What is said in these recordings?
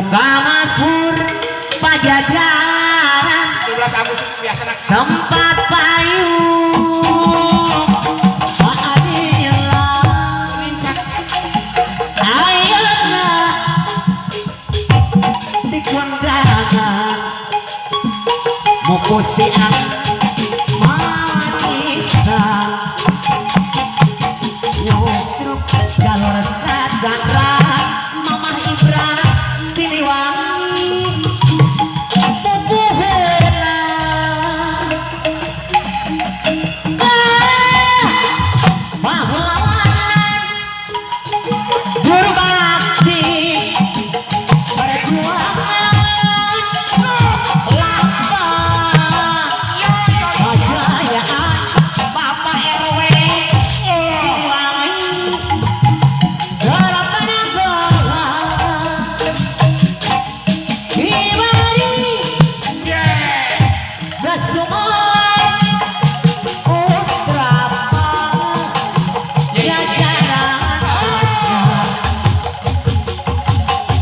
Kamasur Pajajaran 17 Agustus biasa nak tempat payung Adilah ayeuna di kondangan mupus tiang manisan nyukruk galor cacandra mamah Ibra Siliwangi pupuheuna pahlawanan juru bakti perjuangan lapang kejayaan Bapak RW Siliwangi gerakan bola Ibadi gas lumai utrapa jajaran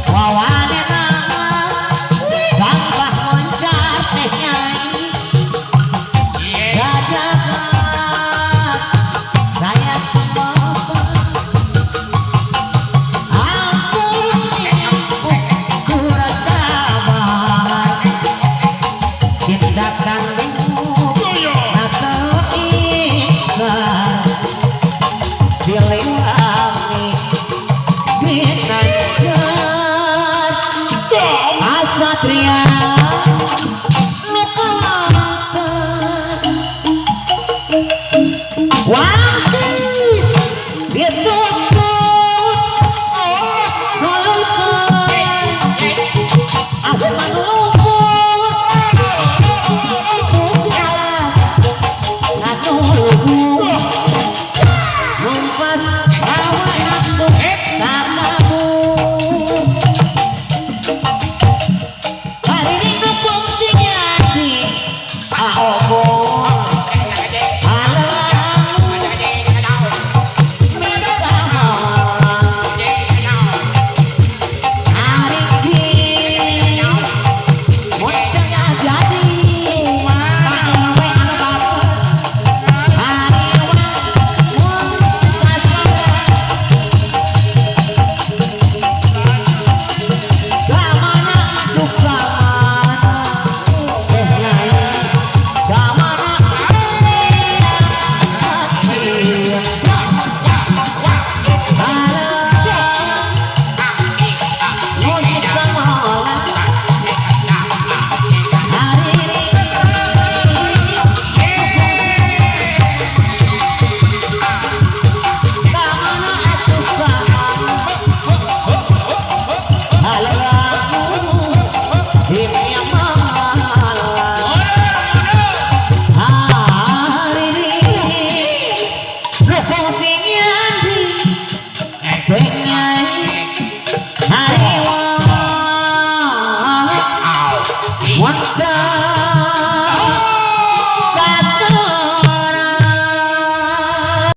wawanena gampah moncar teh nyai sajagat saya semua ampun kurasa sabar tindakan atau ikhlas Siliwangi ginanjar asatria lukawanten waktu itu